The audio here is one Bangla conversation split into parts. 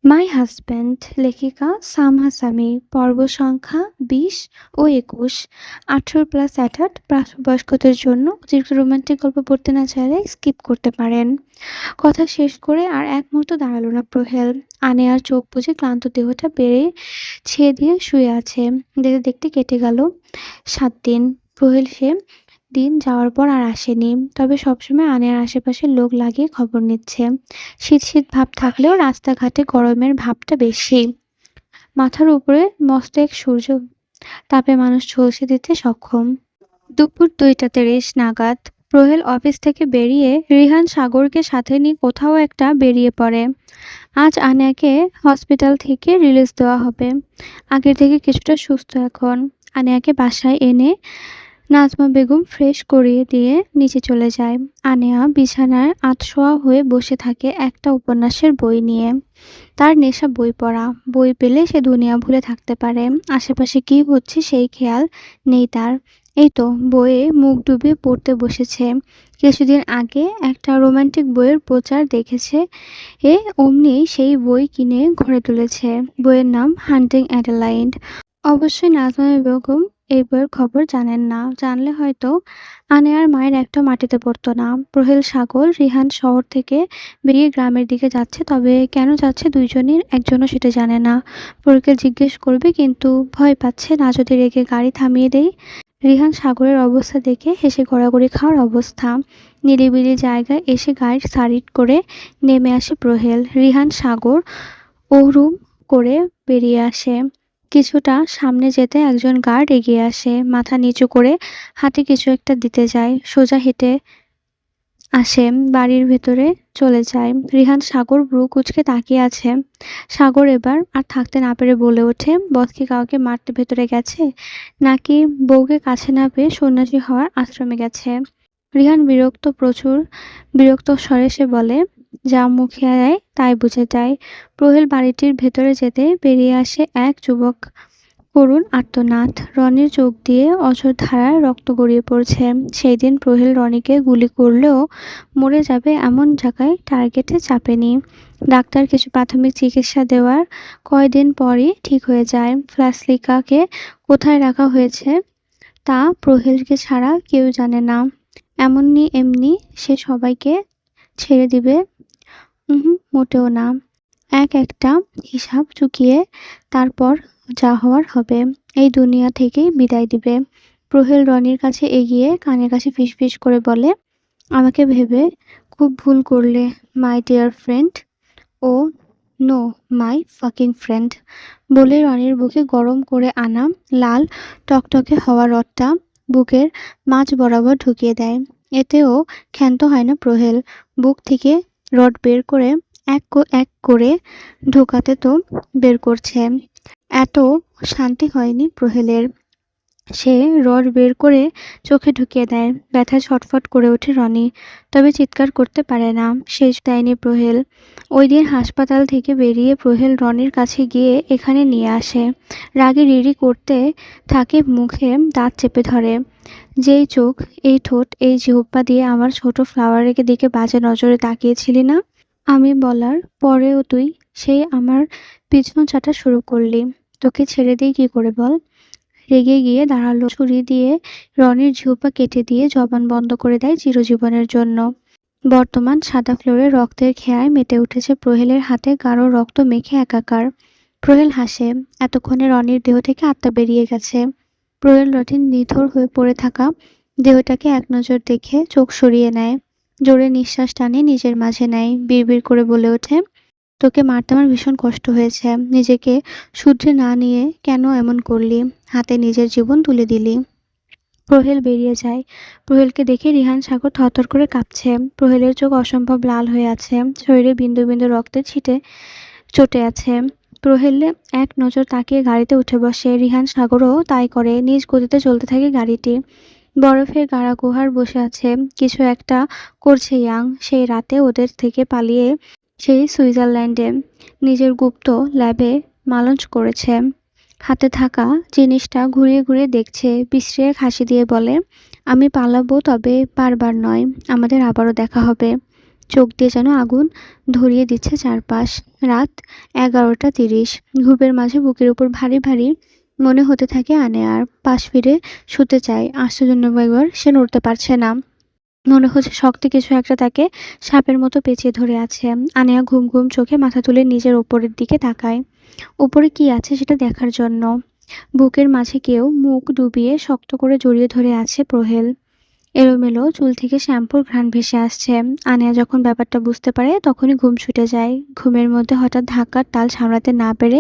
মাই হাজব্যান্ড লেখিকা সামহা সামি পর্ব সংখ্যা ২০ ও ২১। ১৮+ অ্যাডাল্ট প্রাপ্তবয়স্কদের জন্য অতিরিক্ত রোমান্টিক গল্প পড়তে না চাইলে স্কিপ করতে পারেন। কথা শেষ করে আর এক মুহূর্ত দাঁড়ালো না প্রহেল। আনেয়ার চোখ বুজে ক্লান্ত দেহটা বেড়ে ছেয়ে দিয়ে শুয়ে আছে। দেখতে দেখতে কেটে গেল ৭ দিন। প্রহেল সে দিন যাওয়ার পর আর আসেনি, তবে সবসময় আনেয়ার আশেপাশে লোক লাগিয়ে খবর নিচ্ছে। শীত শীত ভাব থাকলেও রাস্তাঘাটে গরমের ভাবটা বেশি। মাথার উপরে মস্ত এক সূর্য তাপে মানুষ ঝলসে দিতে সক্ষম। দুপুর ২টা ৩০ নাগাদ প্রহেল অফিস থেকে বেরিয়ে রিহান সাগরকে সাথে নিয়ে কোথাও একটা বেরিয়ে পড়ে। আজ আনিয়াকে হসপিটাল থেকে রিলিজ দেওয়া হবে। আগের থেকে কিছুটা সুস্থ এখন। আনিয়াকে বাসায় এনে নাজমা বেগম ফ্রেশ করিয়ে দিয়ে নিচে চলে যায়। আনেয়া বিছানায় আধশোয়া হয়ে বসে থাকে একটা উপন্যাসের বই নিয়ে। তার নেশা বই পড়া। বই পেলে সে দুনিয়া ভুলে থাকতে পারে। আশেপাশে কি হচ্ছে সেই খেয়াল নেই তার। এই তো বইয়ে মুখ ডুবিয়ে পড়তে বসেছে। কিছুদিন আগে একটা রোমান্টিক বইয়ের প্রচার দেখেছে। অমনি সেই বই কিনে ঘরে তুলেছে। বইয়ের নাম হান্টিং অ্যাডেলাইড। অবশ্যই নাজমা বেগম এই বইয়ের খবর জানেন না। জানলে হয়তো আনেয়ার মায়ের একটা মাটিতে পড়তো না। প্রহেল সাগর রিহান শহর থেকে বেরিয়ে গ্রামের দিকে যাচ্ছে, তবে কেন যাচ্ছে দুইজনের একজনও সেটা জানে না। প্রহেলকে জিজ্ঞেস করবে কিন্তু ভয় পাচ্ছে না যদি রেগে গাড়ি থামিয়ে দেয়। রিহান সাগরের অবস্থা দেখে হেসে গড়াগড়ি খাওয়ার অবস্থা। নিরিবিলি জায়গায় এসে গাড়ির সাইড করে নেমে আসে প্রহেল। রিহান সাগর ওহরুম করে বেরিয়ে আসে। কিছুটা সামনে যেতে একজন গার্ড এগিয়ে আসে। মাথা নিচু করে হাতে কিছু একটা দিতে যায়। সোজা হেঁটে আসে, বাড়ির ভেতরে চলে যায়। রিহান সাগর ভ্রু কুঁচকে তাকিয়ে আছে। সাগর এবার আর থাকতে না পেরে বলে ওঠে, বস কি কাউকে মারতে ভেতরে গেছে, নাকি বউকে কাছে না পেয়ে সন্ন্যাসী হওয়ার আশ্রমে গেছে? রিহান প্রচুর বিরক্ত স্বরে সে বলে, যা মুখে দেয় তাই বুঝে যায়। প্রহেল বাড়িটির ভেতরে যেতে বেরিয়ে আসে এক যুবক। করুণ আর্তনাদ। রনির চোখ দিয়ে অঝোর ধারায় রক্ত গড়িয়ে পড়ছে। সেই দিন প্রহেল রনিকে গুলি করলেও মরে যাবে এমন জায়গায় টার্গেটে চাপেনি। ডাক্তার কিছু প্রাথমিক চিকিৎসা দেওয়ার কয়দিন পরই ঠিক হয়ে যায়। ফ্লাসলিকাকে কোথায় রাখা হয়েছে তা প্রহেলকে ছাড়া কেউ জানে না। এমনি সে সবাইকে ছেড়ে দিবে? মোটেও না। একটা হিসাব চুকিয়ে তারপর যা হওয়ার হবে। এই দুনিয়া থেকেই বিদায় দিবে। প্রহেল রনির কাছে এগিয়ে কানের কাছে ফিসফিস করে বলে, আমাকে ভেবে খুব ভুল করলে my dear friend. Oh no, my fucking friend. বলে রনির বুকে গরম করে আনা লাল টকটকে হওয়া রডটা বুকের মাঝ বরাবর ঢুকিয়ে দেয়। এতেও ক্ষান্ত হয় না প্রহেল। বুক থেকে রড বের করে এক করে ঢোকাতে তো বের করছে। এত শান্তি হয়নি প্রহেলের। সে রড বের করে চোখে ঢুকিয়ে দেয়। ব্যথায় ছটফট করে ওঠে রনি, তবে চিৎকার করতে পারে না। শেষ দেয়নি প্রহেল। ওই দিন হাসপাতাল থেকে বেরিয়ে প্রহেল রনির কাছে গিয়ে এখানে নিয়ে আসে। রাগে রিরি করতে থাকে, মুখে দাঁত চেপে ধরে। যেই চোখ, এই ঠোঁট, এই জিহ্বা দিয়ে আমার ছোট ফ্লাওয়ারের দিকে বাজে নজরে তাকিয়েছিলি না? আমি বলার পরেও তুই সেই আমার পিছন চাটা শুরু করলি। তোকে ছেড়ে দিই কি করে বল? রেগে গিয়ে দাঁড়ালো। ছুরি দিয়ে রনির জিহ্বা কেটে দিয়ে জবান বন্ধ করে দেয় চিরজীবনের জন্য। বর্তমান সাদা ফ্লোরে রক্তের খেয়ায় মেতে উঠেছে প্রহেলের হাতে গাঢ় রক্ত মেখে একাকার। প্রহেল হাসে। এতক্ষণে রনির দেহ থেকে আত্মা বেরিয়ে গেছে। প্রহেল রনির নিথর হয়ে পড়ে থাকা দেহটাকে এক নজর দেখে চোখ সরিয়ে নেয়। জোরে নিঃশ্বাস টানে নিজের মাঝে নেয়। বিড়বিড় করে বলে ওঠে, তোকে মারতে আমার ভীষণ কষ্ট হয়েছে। নিজেকে শুধরে না নিয়ে কেন এমন করলি? হাতে নিজের জীবন তুলে দিলি। প্রহেল বেরিয়ে যায়। প্রহেলকে দেখে রিহান সাগর থরথর করে কাঁপছে। প্রহেলের চোখ অসম্ভব লাল হয়ে আছে। শরীরে বিন্দু বিন্দু রক্তের ছিটে চটে আছে। প্রহেলে এক নজর তাকিয়ে গাড়িতে উঠে বসে। রিহান সাগরও তাই করে। নিজ গতিতে চলতে থাকে গাড়িটি। বরফের গাঢ় গুহার বসে আছে। কিছু একটা করছে ইয়াং। সেই রাতে ওদের থেকে পালিয়ে সেই সুইজারল্যান্ডে নিজের গুপ্ত ল্যাবে মালঞ্চ করেছে। হাতে থাকা জিনিসটা ঘুরিয়ে ঘুরিয়ে দেখছে। বিশ্রী এক হাসি দিয়ে বলে, আমি পালাবো, তবে বারবার নয়। আমাদের আবারও দেখা হবে। চোখ দিয়ে যেন আগুন ধরিয়ে দিচ্ছে চারপাশ। রাত 11:30। ঘুমের মাঝে বুকের উপর ভারী ভারী মনে হতে থাকে আনেয়ার। পাশ ফিরে শুতে চায়, আশ্চর্যজনক একবার সে নড়তে পারছে না। মনে হচ্ছে শক্ত কিছু একটা তাকে সাপের মতো পেঁচিয়ে ধরে আছে। আনেয়া ঘুম ঘুম চোখে মাথা তুলে নিজের ওপরের দিকে তাকায়, ওপরে কি আছে সেটা দেখার জন্য। বুকের মাঝে কেউ মুখ ডুবিয়ে শক্ত করে জড়িয়ে ধরে আছে প্রহেল। এলোমেলো চুল থেকে শ্যাম্পুর ঘ্রাণ ভেসে আসছে। আনেয়া যখন ব্যাপারটা বুঝতে পারে তখনই ঘুম ছুটে যায়। ঘুমের মধ্যে হঠাৎ ধাক্কার তাল সামলাতে না পেরে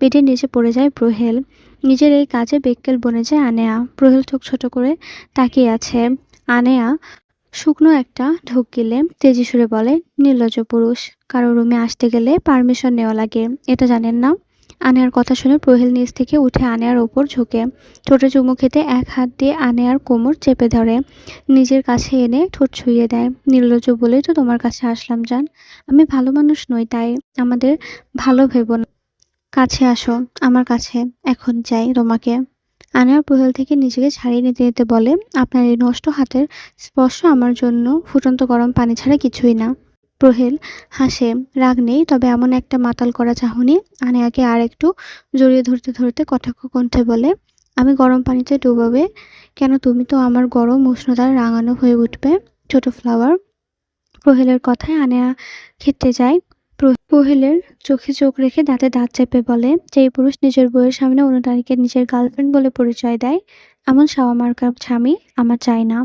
বেডের নিচে পড়ে যায় প্রহেল। নিজের এই কাজে বেক্কেল বনে যায় আনেয়া। প্রহেল চোখ ছোট করে তাকিয়ে আছে। আনেয়া শুকনো একটা ঢোক গিলে তেজি সুরে বলে, নির্লজ্জ পুরুষ, কারো রুমে আসতে গেলে পারমিশন নেওয়া লাগে, এটা জানেন না? আনেয়ার কথা শুনে প্রহেল নিচ থেকে উঠে আনেয়ার ওপর ঝুঁকে ঠোঁটে চুমু খেতে এক হাত দিয়ে আনেয়ার কোমর চেপে ধরে, নিজের কাছে এনে ঠোঁট ছুঁয়ে দেয়। নির্লজ্জ বলেই তো তোমার কাছে আসলাম জান। আমি ভালো মানুষ নই, তাই আমাদের ভালো ভেবো না। কাছে আসো আমার কাছে, এখন চাই তোমাকে। আনোয়ার প্রহেল থেকে নিজেকে ছাড়িয়ে নিতে নিতে বলে, আপনার এই নষ্ট হাতের স্পর্শ আমার জন্য ফুটন্ত গরম পানি ছাড়া কিছুই না। প্রহেল হাসে, রাগ নেই, তবে এমন একটা মাতাল করা চাহনি। আনেয়াকে আর একটু জড়িয়ে ধরতে ধরতে কটাক্ষ কণ্ঠে বলে, আমি গরম পানিতে ডুবাবে কেন? তুমি তো আমার গরম উষ্ণতায় রাঙানো হয়ে উঠবে, ছোট ফ্লাওয়ার। প্রহেলের কথায় আনেয়া খেতে যায়। প্রহেলের চোখে চোখ রেখে দাঁতে দাঁত চেপে বলে, যেই পুরুষ নিজের বউয়ের সামনে অন্য নারীকে নিজের গার্লফ্রেন্ড বলে পরিচয় দেয়, এমন সাওয়ামার্কা স্বামী আমার চাই না।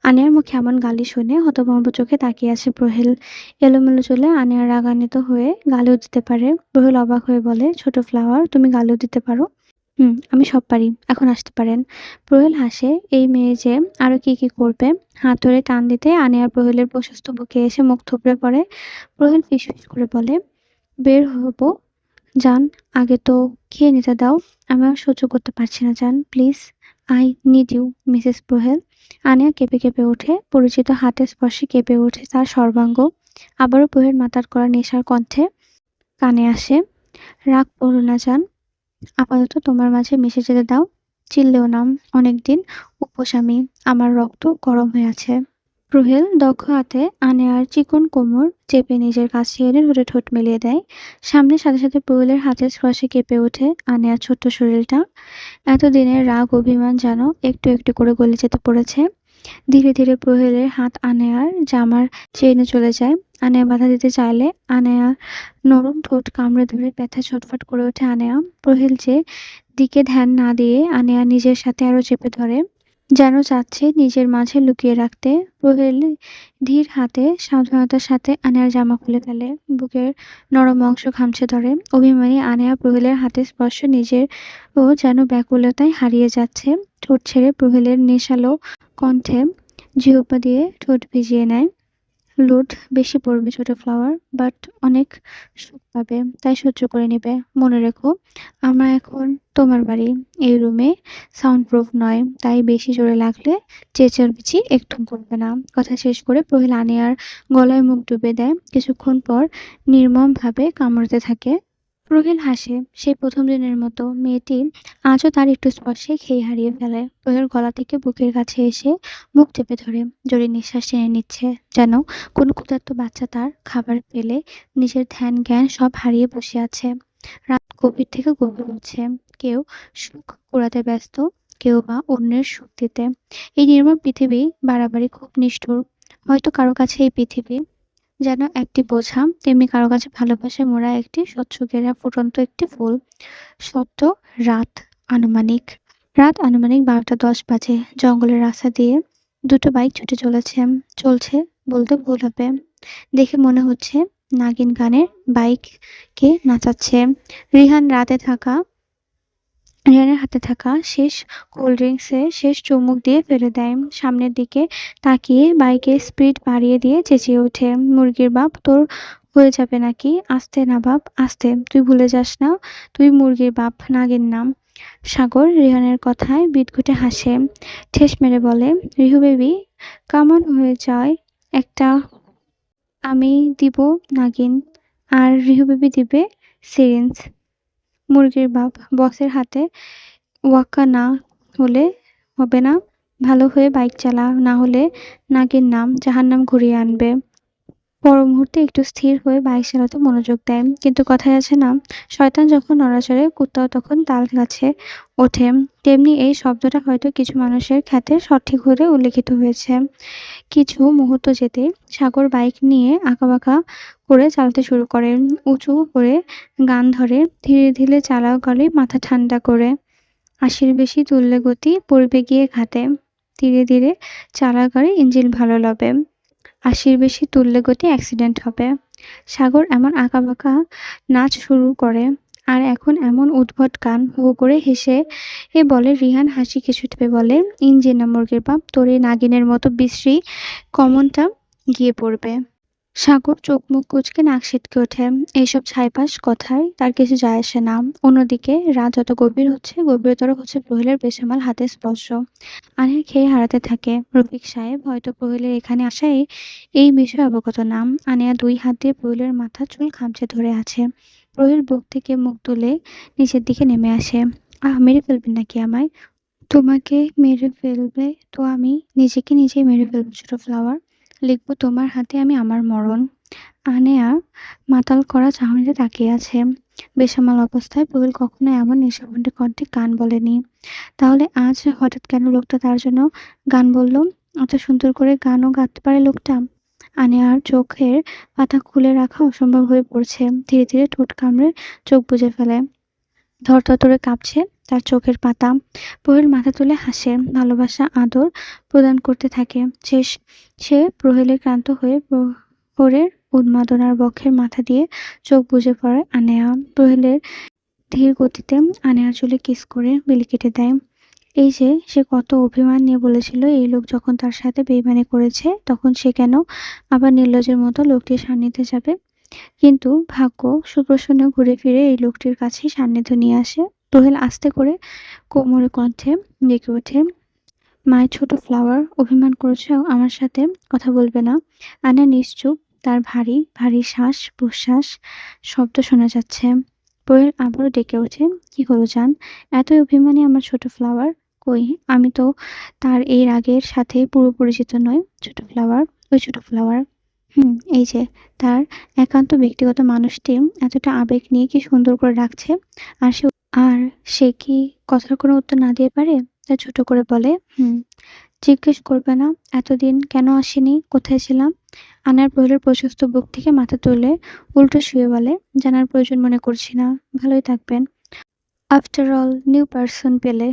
আনিয়ার মুখে এমন গালি শুনে হতভম্ব চোখে তাকিয়ে আছে প্রহেল। এলোমেলো চুলে আনিয়া রাগান্বিত হয়ে গালিও দিতে পারে। প্রহেল অবাক হয়ে বলে, ছোট ফ্লাওয়ার, তুমি গালিও দিতে পারো? হুম, আমি সব পারি, এখন আসতে পারেন। প্রহেল হাসে, এই মেয়ে যে আরো কি কি করবে। হাত ধরে টান দিতে আনিয়া প্রহেলের প্রশস্ত বুকে এসে মুখ থুবড়ে পড়ে। প্রহেল ফিসফিস করে বলে, বের হবো জান, আগে তো খেয়ে নিতে দাও। আমি আর সহ্য করতে পারছি না জান, please, I need you Mrs প্রহেল। আনিয়া কেঁপে কেঁপে ওঠে, পরিচিত হাতের স্পর্শে কেঁপে ওঠে তার সর্বাঙ্গ। আবারও প্রহেল মাতার করা নেশার কণ্ঠে কানে আসে, রাগ করো না জান, আপাতত তোমার মাঝে মিশে যেতে দাও। চিল্লেও না, অনেকদিন উপোস আমি, আমার রক্ত গরম হয়ে আছে। প্রহেল দক্ষ হাতে আনেয়ার চিকন কোমর চেপে নিজের কাছে এনে ধরে ঠোঁট মিলিয়ে দেয়। সামনের সাথে সাথে প্রহেলের হাতের স্পর্শে কেঁপে ওঠে আনেয়ার ছোট্ট শরীরটা। এতদিনের রাগ অভিমান যেন একটু একটু করে গলে যেতে পড়েছে। ধীরে ধীরে প্রহেলের হাত আনেয়ার জামার চেইনে চলে যায়। আনেয়া বাধা দিতে চাইলে আনেয়া নরম ঠোঁট কামড়ে ধরে ব্যথায় ছটফট করে ওঠে আনেয়া। প্রহেল যে দিকে ধ্যান না দিয়ে আনেয়া নিজের সাথে আরো চেপে ধরে, যেন চাচ্ছে নিজের মাঝে লুকিয়ে রাখতে। প্রহেল ধীর হাতে সাবধানতার সাথে আনেয়ার জামা খুলে ফেলে, বুকের নরম অংশ খামচে ধরে। অভিমানী আনেয়া প্রহেলের হাতের স্পর্শ নিজের ও যেন ব্যাকুলতায় হারিয়ে যাচ্ছে। ঠোঁট ছেড়ে প্রহেলের নেশালো কণ্ঠে জিহ্বা দিয়ে ঠোঁট ভিজিয়ে নেয়। লোড বেশি পড়বে ছোট ফ্লাওয়ার, বাট অনেক সুখ পাবে, তাই সহ্য করে নেবে। মনে রেখো, আমরা এখন তোমার বাড়ি, এই রুমে সাউন্ড প্রুফ নয়, তাই বেশি জোরে লাগলে চেঁচামেচি একদম করবে না। কথা শেষ করে প্রহেল আনিয়ার গলায় মুখ ডুবে দেয়, কিছুক্ষণ পর নির্মমভাবে কামড়াতে থাকে। প্রহেল হাসে, সেই প্রথম দিনের মতো। মেয়েটি আজও তার একটু স্পর্শে খেই হারিয়ে ফেলে। প্রহেল গলা থেকে বুকের কাছে এসে মুখ চেপে ধরে জোরে নিঃশ্বাস টেনে নিচ্ছে, যেন কোনো ক্ষুধার্ত বাচ্চা তার খাবার পেলে নিজের ধ্যান জ্ঞান সব হারিয়ে বসে আছে। রাত গভীর থেকে গভীর হচ্ছে। কেউ সুখ কুড়াতে ব্যস্ত, কেউ বা অন্যের সুখ দিতে। এই নির্মম পৃথিবী বাড়াবাড়ি খুব নিষ্ঠুর। হয়তো কারো কাছে এই পৃথিবী যেন একটি বোঝা, তেমনি কারো কাছে ভালোবাসায় মোড়া একটি স্বচ্ছ ঘেরা ফুটন্ত একটি ফুল। শব্দ, রাত আনুমানিক রাত আনুমানিক 12:10 বাজে। জঙ্গলের রাস্তা দিয়ে দুটো বাইক ছুটে চলছে বলতে ভুল হবে। দেখে মনে হচ্ছে নাগিন গানের বাইককে নাচাচ্ছে। রিহান রাতে থাকা রিহানের হাতে থাকা শেষ কোল্ড ড্রিঙ্কসে শেষ চুমুক দিয়ে ফেলে দেয়। সামনের দিকে তাকিয়ে বাইকের স্পিড বাড়িয়ে দিয়ে চেঁচিয়ে ওঠে, মুরগির বাপ, তোর হয়ে যাবে নাকি? আস্তে না বাপ, আস্তে, তুই ভুলে যাস না তুই মুরগির বাপ, নাগিন নাম। সাগর রিহানের কথায় বিদঘুটে হাসে, ঠেস মেরে বলে, রিহু বেবি, কামন হয়ে যায় একটা, আমি দিব নাগিন, আর রিহু বেবি দিবে সিরিঞ্জ। মুরগির বাপ, বসের হাতে ওয়াক্কা না হলে হবে না। ভালো হয়ে বাইক চালা, না হলে নাগিন নাম জাহান্নাম ঘুরিয়ে আনবে। পর মুহূর্তে একটু স্থির হয়ে বাইক চালাতে মনোযোগ দেয়। কিন্তু কথায় আছে না, শয়তান যখন নড়াচড়ে, কুত্তাও তখন তাল গাছে ওঠে। তেমনি এই শব্দটা হয়তো কিছু মানুষের ক্ষেত্রে সঠিক হলে উল্লেখিত হয়েছে। কিছু মুহূর্ত যেতে সাগর বাইক নিয়ে আঁকাবাঁকা করে চালাতে শুরু করে। উঁচু করে গান ধরে, ধীরে ধীরে চালাও গলে মাথা ঠান্ডা করে। ৮০-র বেশি তুললে গতি পড়বে গিয়ে ঘাটে। ধীরে ধীরে চালা গাড়ি ইঞ্জিন ভালো লবে। ৮০-র বেশি তুললে গতি অ্যাক্সিডেন্ট হবে। সাগর এমন আঁকাবাঁকা নাচ শুরু করে। আর এখন এমন উদ্ভট গান হো হো করে হেসে বলে, রিহান হাসি কিছুতে বলে, ইঞ্জিন না মুরগির বাপ, তোর এই নাগিনের মতো বিশ্রী কমনটা গিয়ে পড়বে। সাগর চোখ মুখ কুঁচকে নাক সিটকে ওঠে। এইসব ছাইপাশ কথায় তার কিছু যায় আসে না। অন্যদিকে রাত যত গভীর হচ্ছে, গভীরতর হচ্ছে প্রহলের বেসামাল হাতের স্পর্শ। আনিয়া খেয়ে হারাতে থাকে। রফিক সাহেব হয়তো প্রহলের এখানে আসায় এই বিষয়ে অবগত না। আনিয়া ২ হাত দিয়ে প্রহলের মাথার চুল খামচে ধরে আছে। প্রহল বুক থেকে মুখ তুলে নিচের দিকে নেমে আসে। আহ, মেরে ফেলবেন নাকি আমায়? তোমাকে মেরে ফেলবে তো আমি নিজেকে নিজেই মেরে ফেলবো ছোট ফ্লাওয়ার। লিখবো তোমার হাতে আমি আমার মরণ। আনেয়া মাতাল করা চাহনিতে তাকিয়ে আছে। বেসামাল অবস্থায় প্রবীর কখনো এমন নিঃশব্দ কণ্ঠে গান বলেনি। তাহলে আজ হঠাৎ কেন লোকটা তার জন্য গান বলল? এত সুন্দর করে গানও গাইতে পারে লোকটা? আনেয়ার চোখের পাতা খুলে রাখা অসম্ভব হয়ে পড়ছে। ধীরে ধীরে ঠোঁট কামড়ে চোখ বুজে ফেলে। থরথর করে কাঁপছে তার চোখের পাতা। প্রহীর মাথা তুলে হাসে, ভালোবাসা আদর প্রদান করতে থাকে। সে প্রহেলে ক্লান্ত হয়ে প্রহরের উন্মাদনার বক্ষের মাথা দিয়ে চোখ বুজে পড়ে আনেয়া। প্রহেলের ধীর গতিতে আনেয়ার চুলে কিস করে বিলি কেটে দেয়। এই যে সে কত অভিমান নিয়ে বলেছিল এই লোক যখন তার সাথে বেইমানি করেছে, তখন সে কেন আবার নির্লজ্জের মতো লোকটির সান্নিধ্যে যাবে? কিন্তু ভাগ্য সুপ্রসন্ন ঘুরে ফিরে এই লোকটির কাছেই সান্নিধ্য নিয়ে আসে। সোহেল আস্তে করে কোমল কণ্ঠে ডেকে ওঠে, মায়ের ছোট ফ্লাওয়ার, অভিমান করেছো আমার সাথে, কথা বলবে না? আনা নিশ্চুপ, তার ভারী ভারী শ্বাস প্রশ্বাস শব্দ শোনা যাচ্ছে। সোহেল আবারও ডেকে ওঠে, কি হলো জান, এতই অভিমানী আমার ছোট ফ্লাওয়ার? কই, আমি তো তার এর আগের সাথে পুরো পরিচিত নই। ছোট ফ্লাওয়ার, ওই ছোট ফ্লাওয়ার। এই যে তার একান্ত ব্যক্তিগত মানুষটি এতটা আবেগ নিয়ে কি সুন্দর করে রাখছে। আর সে আর সে কি কথার কোনো উত্তর না দিয়ে পারে? তা ছোট করে বলে, জিজ্ঞেস করবে না এতদিন কেন আসেনি, কোথায় ছিলাম? আনার প্রহলের প্রশস্ত বুক থেকে মাথা তুলে উল্টো শুয়ে বলে, জানার প্রয়োজন মনে করছি না, ভালোই থাকবেন। আফটার অল নিউ পারসন পেলে।